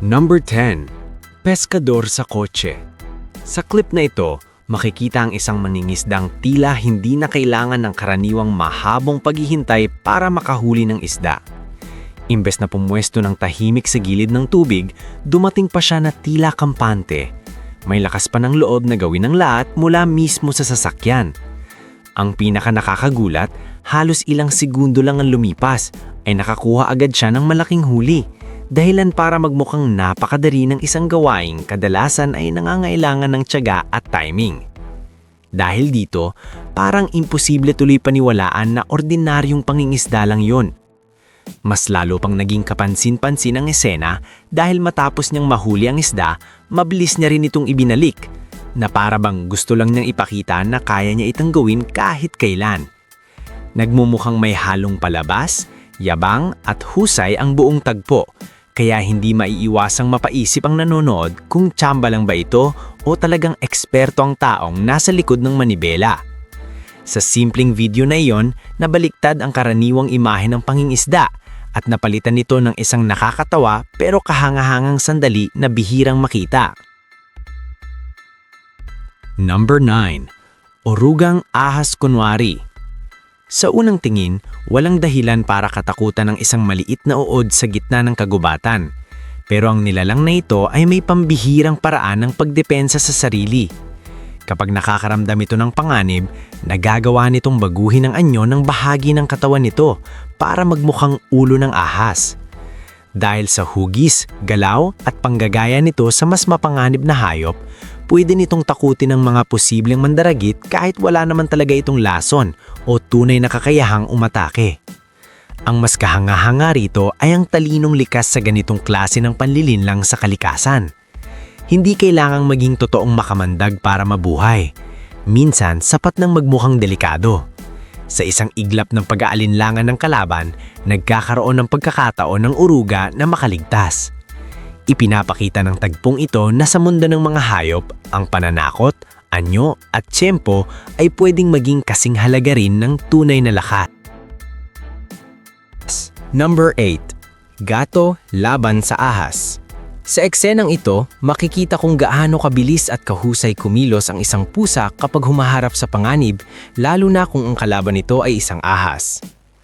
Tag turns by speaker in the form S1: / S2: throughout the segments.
S1: Number 10. Peskador sa kotse. Sa clip na ito, makikita ang isang mangingisdang tila hindi na kailangan ng karaniwang mahabong paghihintay para makahuli ng isda. Imbes na pumwesto ng tahimik sa gilid ng tubig, dumating pa siya na tila kampante. May lakas pa ng loob na gawin ang lahat mula mismo sa sasakyan. Ang pinaka nakakagulat, halos ilang segundo lang ang lumipas ay nakakuha agad siya ng malaking huli. Dahilan para magmukhang napakadali ng isang gawaing kadalasan ay nangangailangan ng tiyaga at timing. Dahil dito, parang imposible tuloy paniwalaan na ordinaryong pangingisda lang yon. Mas lalo pang naging kapansin-pansin ang eksena dahil matapos niyang mahuli ang isda, mabilis niya rin itong ibinalik, na para bang gusto lang niyang ipakita na kaya niya itang gawin kahit kailan. Nagmumukhang may halong palabas, yabang at husay ang buong tagpo, kaya hindi maiiwasang mapaisip ang nanonood kung tsamba lang ba ito o talagang eksperto ang taong nasa likod ng manibela. Sa simpleng video na iyon, nabaliktad ang karaniwang imahe ng pangingisda at napalitan nito ng isang nakakatawa pero kahangahangang sandali na bihirang makita. Number 9. Orugang ahas kunwari. Sa unang tingin, walang dahilan para katakutan ng isang maliit na uod sa gitna ng kagubatan. Pero ang nilalang na ito ay may pambihirang paraan ng pagdepensa sa sarili. Kapag nakakaramdam ito ng panganib, nagagawa nitong baguhin ang anyo ng bahagi ng katawan nito para magmukhang ulo ng ahas. Dahil sa hugis, galaw at panggagaya nito sa mas mapanganib na hayop, pwede nitong takutin ang mga posibleng mandaragit kahit wala naman talaga itong lason o tunay na kakayahang umatake. Ang mas kahanga-hanga rito ay ang talinong likas sa ganitong klase ng panlilinlang sa kalikasan. Hindi kailangang maging totoong makamandag para mabuhay. Minsan, sapat nang magmukhang delikado. Sa isang iglap ng pag-aalinlangan ng kalaban, nagkakaroon ng pagkakataon ng uruga na makaligtas. Ipinapakita ng tagpong ito na sa mundo ng mga hayop, ang pananakot, anyo at tiyempo ay pwedeng maging kasing halaga rin ng tunay na lakas. Number 8. Gato laban sa ahas. Sa eksenang ito, makikita kung gaano kabilis at kahusay kumilos ang isang pusa kapag humaharap sa panganib, lalo na kung ang kalaban nito ay isang ahas.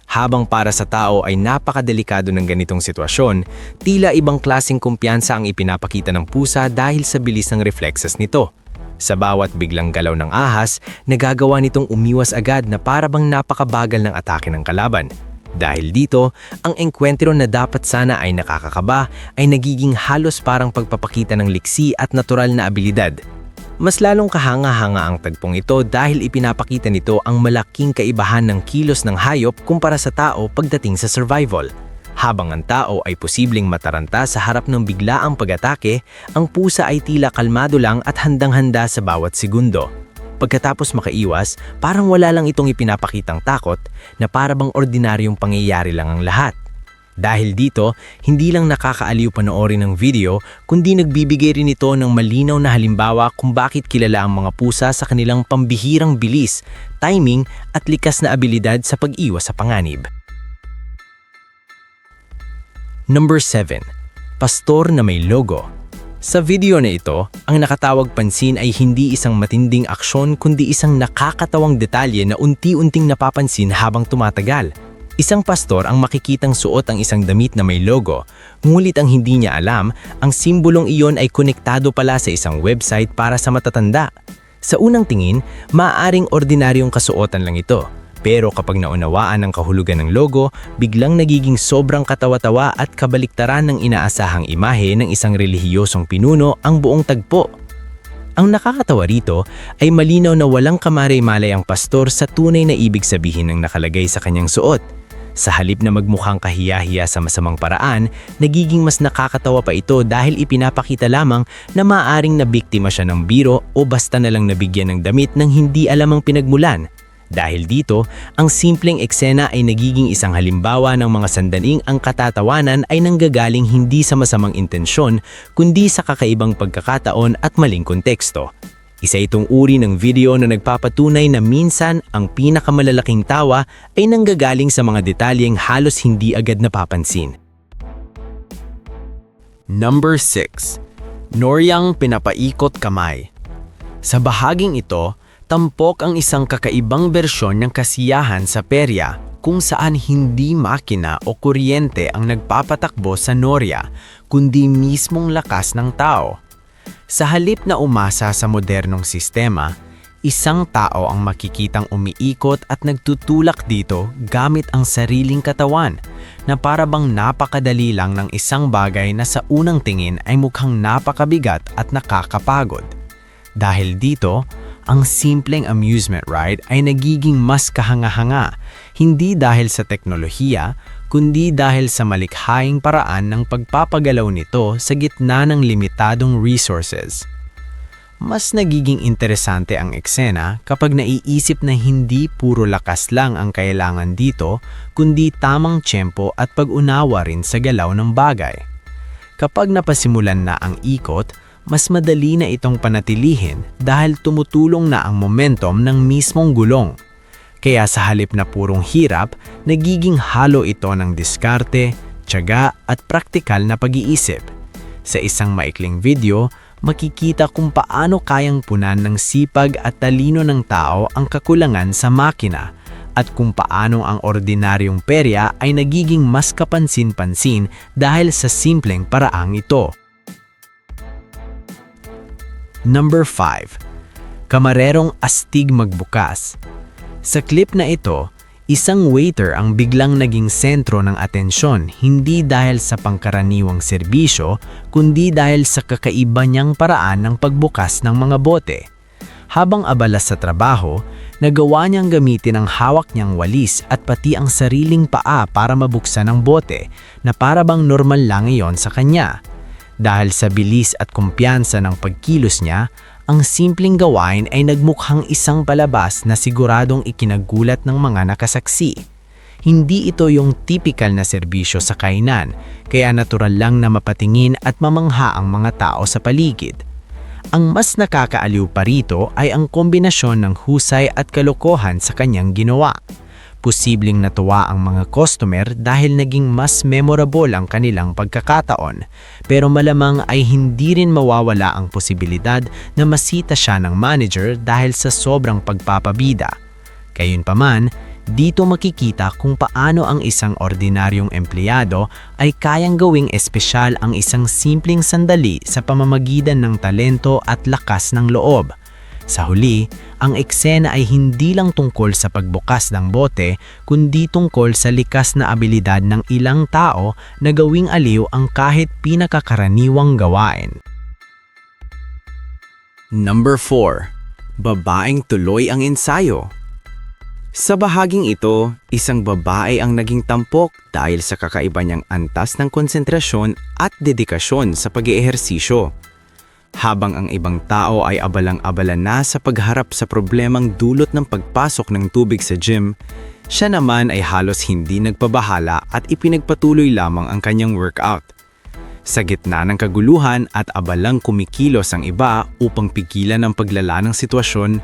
S1: Habang para sa tao ay napakadelikado ng ganitong sitwasyon, tila ibang klaseng kumpiyansa ang ipinapakita ng pusa dahil sa bilis ng reflexes nito. Sa bawat biglang galaw ng ahas, nagagawa nitong umiwas agad na para bang napakabagal ng atake ng kalaban. Dahil dito, ang engkwentro na dapat sana ay nakakakaba ay nagiging halos parang pagpapakita ng liksi at natural na abilidad. Mas lalong kahanga-hanga ang tagpong ito dahil ipinapakita nito ang malaking kaibahan ng kilos ng hayop kumpara sa tao pagdating sa survival. Habang ang tao ay posibleng mataranta sa harap ng biglaang pag-atake, ang pusa ay tila kalmado lang at handang-handa sa bawat segundo. Pagkatapos makaiwas, parang wala lang itong ipinapakitang takot na para bang ordinaryong pangyayari lang ang lahat. Dahil dito, hindi lang nakakaaliw panoorin ng video, kundi nagbibigay rin ito ng malinaw na halimbawa kung bakit kilala ang mga pusa sa kanilang pambihirang bilis, timing at likas na abilidad sa pag-iwas sa panganib. Number 7. Pastor na may logo. Sa video na ito, ang nakatawag pansin ay hindi isang matinding aksyon kundi isang nakakatawang detalye na unti-unting napapansin habang tumatagal. Isang pastor ang makikitang suot ang isang damit na may logo, ngunit ang hindi niya alam, ang simbolong iyon ay konektado pala sa isang website para sa matatanda. Sa unang tingin, maaaring ordinaryong kasuotan lang ito. Pero kapag naunawaan ang kahulugan ng logo, biglang nagiging sobrang katawa-tawa at kabaliktaran ng inaasahang imahe ng isang relihiyosong pinuno ang buong tagpo. Ang nakakatawa rito ay malinaw na walang kamaray-malay ang pastor sa tunay na ibig sabihin ng nakalagay sa kanyang suot. Sa halip na magmukhang kahiya-hiya sa masamang paraan, nagiging mas nakakatawa pa ito dahil ipinapakita lamang na maaaring nabiktima siya ng biro o basta na lang nabigyan ng damit nang hindi alam ang pinagmulan. Dahil dito, ang simpleng eksena ay nagiging isang halimbawa ng mga sandaling ang katatawanan ay nanggagaling hindi sa masamang intensyon, kundi sa kakaibang pagkakataon at maling konteksto. Isa itong uri ng video na nagpapatunay na minsan ang pinakamalalaking tawa ay nanggagaling sa mga detalyeng halos hindi agad napapansin. Number 6. Noryang pinapaikot kamay. Sa bahaging ito, tampok ang isang kakaibang bersyon ng kasiyahan sa perya kung saan hindi makina o kuryente ang nagpapatakbo sa norya, kundi mismong lakas ng tao. Sa halip na umasa sa modernong sistema, isang tao ang makikitang umiikot at nagtutulak dito gamit ang sariling katawan na para bang napakadali lang ng isang bagay na sa unang tingin ay mukhang napakabigat at nakakapagod. Dahil dito, ang simpleng amusement ride ay nagiging mas kahanga-hanga, hindi dahil sa teknolohiya, kundi dahil sa malikhaing paraan ng pagpapagalaw nito sa gitna ng limitadong resources. Mas nagiging interesante ang eksena kapag naiisip na hindi puro lakas lang ang kailangan dito, kundi tamang tiyempo at pag-unawa rin sa galaw ng bagay. Kapag napasimulan na ang ikot, mas madali na itong panatilihin dahil tumutulong na ang momentum ng mismong gulong. Kaya sa halip na purong hirap, nagiging halo ito ng diskarte, tiyaga at praktikal na pag-iisip. Sa isang maikling video, makikita kung paano kayang punan ng sipag at talino ng tao ang kakulangan sa makina at kung paano ang ordinaryong perya ay nagiging mas kapansin-pansin dahil sa simpleng paraang ito. Number 5. Kamarerong astig magbukas. Sa clip na ito, isang waiter ang biglang naging sentro ng atensyon hindi dahil sa pangkaraniwang serbisyo, kundi dahil sa kakaiba niyang paraan ng pagbukas ng mga bote. Habang abala sa trabaho, nagawa niyang gamitin ang hawak niyang walis at pati ang sariling paa para mabuksan ang bote na para bang normal lang iyon sa kanya. Dahil sa bilis at kumpiyansa ng pagkilos niya, ang simpleng gawain ay nagmukhang isang palabas na siguradong ikinagulat ng mga nakasaksi. Hindi ito yung typical na serbisyo sa kainan, kaya natural lang na mapatingin at mamangha ang mga tao sa paligid. Ang mas nakakaaliw pa rito ay ang kombinasyon ng husay at kalokohan sa kanyang ginawa. Posibleng natuwa ang mga customer dahil naging mas memorable ang kanilang pagkakataon, pero malamang ay hindi rin mawawala ang posibilidad na masita siya ng manager dahil sa sobrang pagpapabida. Gayunpaman, dito makikita kung paano ang isang ordinaryong empleyado ay kayang gawing espesyal ang isang simpleng sandali sa pamamagitan ng talento at lakas ng loob. Sa huli, ang eksena ay hindi lang tungkol sa pagbukas ng bote, kundi tungkol sa likas na abilidad ng ilang tao na gawing aliw ang kahit pinakakaraniwang gawain. Number 4. Babaeng tuloy ang ensayo. Sa bahaging ito, isang babae ang naging tampok dahil sa kakaiba niyang antas ng konsentrasyon at dedikasyon sa pag-eehersisyo. Habang ang ibang tao ay abalang-abala na sa pagharap sa problemang dulot ng pagpasok ng tubig sa gym, siya naman ay halos hindi nagpabahala at ipinagpatuloy lamang ang kanyang workout. Sa gitna ng kaguluhan at abalang kumikilos ang iba upang pigilan ang paglala ng sitwasyon,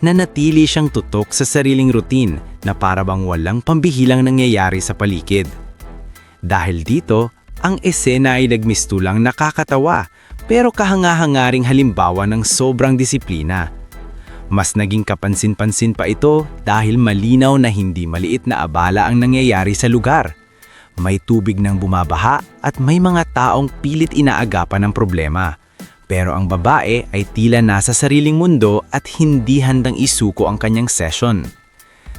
S1: nanatili siyang tutok sa sariling routine na para bang walang pambihilang nangyayari sa paligid. Dahil dito, ang esena ay nagmistulang nakakatawa pero kahanga-hangaring halimbawa ng sobrang disiplina. Mas naging kapansin-pansin pa ito dahil malinaw na hindi maliit na abala ang nangyayari sa lugar. May tubig nang bumabaha at may mga taong pilit inaagapan ng problema. Pero ang babae ay tila nasa sariling mundo at hindi handang isuko ang kanyang session.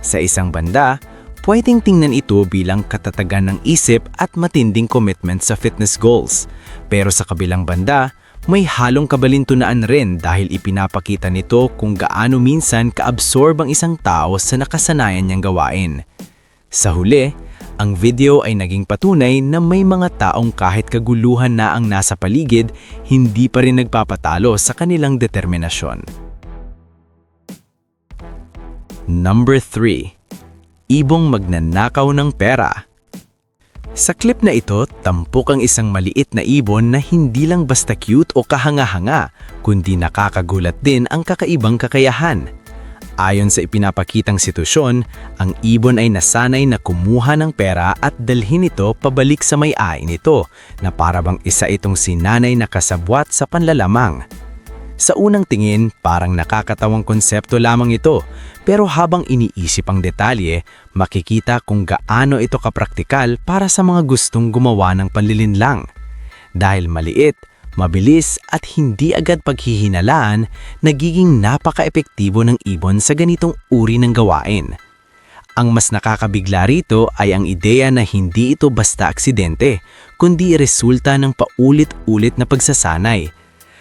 S1: Sa isang banda, pwedeng tingnan ito bilang katatagan ng isip at matinding commitment sa fitness goals. Pero sa kabilang banda, may halong kabalintunaan rin dahil ipinapakita nito kung gaano minsan kaabsorb ang isang tao sa nakasanayan niyang gawain. Sa huli, ang video ay naging patunay na may mga taong kahit kaguluhan na ang nasa paligid, hindi pa rin nagpapatalo sa kanilang determinasyon. Number 3. Ibong magnanakaw ng pera. Sa clip na ito, tampok ang isang maliit na ibon na hindi lang basta cute o kahanga-hanga, kundi nakakagulat din ang kakaibang kakayahan. Ayon sa ipinapakitang sitwasyon, ang ibon ay nasanay na kumuha ng pera at dalhin ito pabalik sa may-ari nito na para bang isa itong sinanay na kasabwat sa panlalamang. Sa unang tingin, parang nakakatawang konsepto lamang ito, pero habang iniisip ang detalye, makikita kung gaano ito kapraktikal para sa mga gustong gumawa ng panlilinlang. Dahil maliit, mabilis at hindi agad paghihinalaan, nagiging napaka-epektibo ng ibon sa ganitong uri ng gawain. Ang mas nakakabigla rito ay ang ideya na hindi ito basta aksidente, kundi resulta ng paulit-ulit na pagsasanay.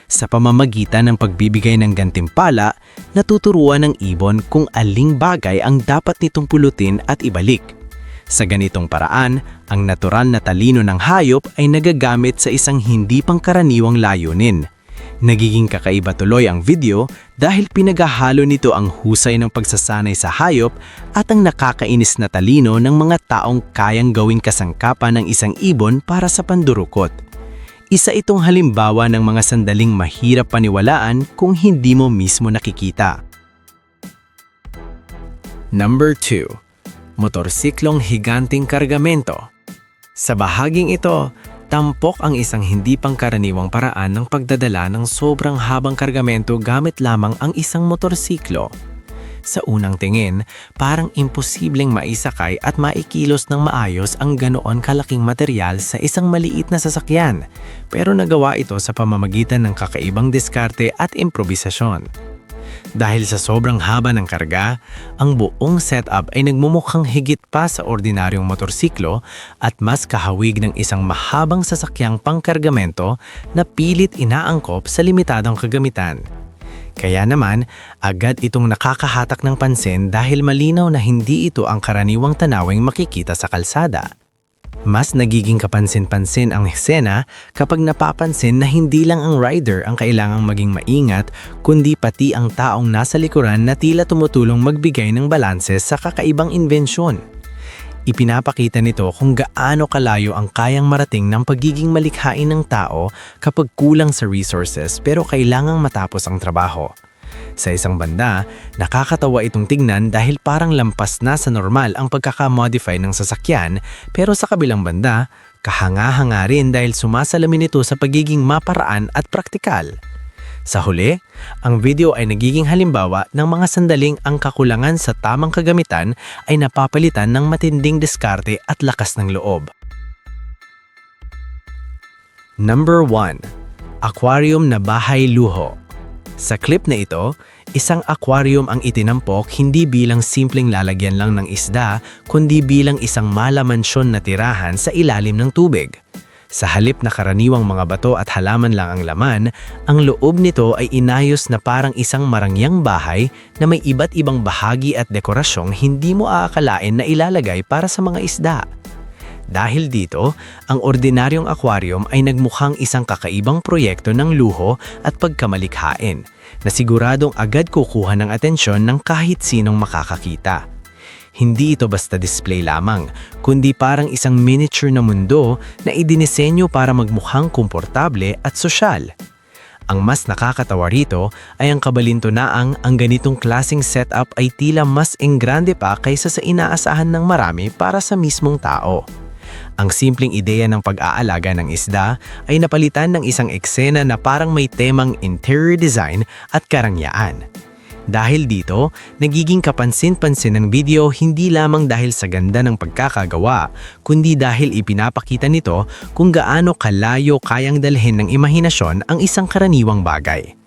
S1: Sa pamamagitan ng pagbibigay ng gantimpala, natuturuan ng ibon kung aling bagay ang dapat nitong pulutin at ibalik. Sa ganitong paraan, ang natural na talino ng hayop ay nagagamit sa isang hindi pangkaraniwang layunin. Nagiging kakaiba tuloy ang video dahil pinaghahalo nito ang husay ng pagsasanay sa hayop at ang nakakainis na talino ng mga taong kayang gawing kasangkapan ng isang ibon para sa pandurukot. Isa itong halimbawa ng mga sandaling mahirap paniwalaan kung hindi mo mismo nakikita. Number 2. Motorsiklong higanting kargamento. Sa bahaging ito, tampok ang isang hindi pangkaraniwang paraan ng pagdadala ng sobrang habang kargamento gamit lamang ang isang motorsiklo. Sa unang tingin, parang imposibleng maisakay at maikilos ng maayos ang ganoon kalaking material sa isang maliit na sasakyan, pero nagawa ito sa pamamagitan ng kakaibang diskarte at improbisasyon. Dahil sa sobrang haba ng karga, ang buong setup ay nagmumukhang higit pa sa ordinaryong motorsiklo at mas kahawig ng isang mahabang sasakyang pangkargamento na pilit inaangkop sa limitadong kagamitan. Kaya naman, agad itong nakakahatak ng pansin dahil malinaw na hindi ito ang karaniwang tanawing makikita sa kalsada. Mas nagiging kapansin-pansin ang eksena kapag napapansin na hindi lang ang rider ang kailangang maging maingat, kundi pati ang taong nasa likuran na tila tumutulong magbigay ng balanse sa kakaibang invensyon. Ipinapakita nito kung gaano kalayo ang kayang marating ng pagiging malikhain ng tao kapag kulang sa resources pero kailangang matapos ang trabaho. Sa isang banda, nakakatawa itong tignan dahil parang lampas na sa normal ang pagkakamodify ng sasakyan, pero sa kabilang banda, kahanga-hanga rin dahil sumasalamin ito sa pagiging maparaan at praktikal. Sa huli, ang video ay nagiging halimbawa ng mga sandaling ang kakulangan sa tamang kagamitan ay napapalitan ng matinding diskarte at lakas ng loob. Number 1. Aquarium na bahay luho. Sa clip na ito, isang aquarium ang itinampok hindi bilang simpleng lalagyan lang ng isda, kundi bilang isang malamansyon na tirahan sa ilalim ng tubig. Sa halip na karaniwang mga bato at halaman lang ang laman, ang loob nito ay inayos na parang isang marangyang bahay na may iba't ibang bahagi at dekorasyong hindi mo aakalain na ilalagay para sa mga isda. Dahil dito, ang ordinaryong aquarium ay nagmukhang isang kakaibang proyekto ng luho at pagkamalikhain, na siguradong agad kukuha ng atensyon ng kahit sinong makakakita. Hindi ito basta display lamang, kundi parang isang miniature na mundo na idinisenyo para magmukhang komportable at sosyal. Ang mas nakakatawa rito ay ang kabalintunaang ang ganitong klaseng setup ay tila mas enggrande pa kaysa sa inaasahan ng marami para sa mismong tao. Ang simpleng ideya ng pag-aalaga ng isda ay napalitan ng isang eksena na parang may temang interior design at karangyaan. Dahil dito, nagiging kapansin-pansin ng video hindi lamang dahil sa ganda ng pagkakagawa, kundi dahil ipinapakita nito kung gaano kalayo kayang dalhin ng imahinasyon ang isang karaniwang bagay.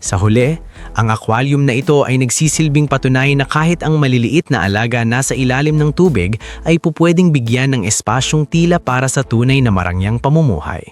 S1: Sa huli, ang aquarium na ito ay nagsisilbing patunay na kahit ang maliliit na alaga nasa ilalim ng tubig ay pupwedeng bigyan ng espasyong tila para sa tunay na marangyang pamumuhay.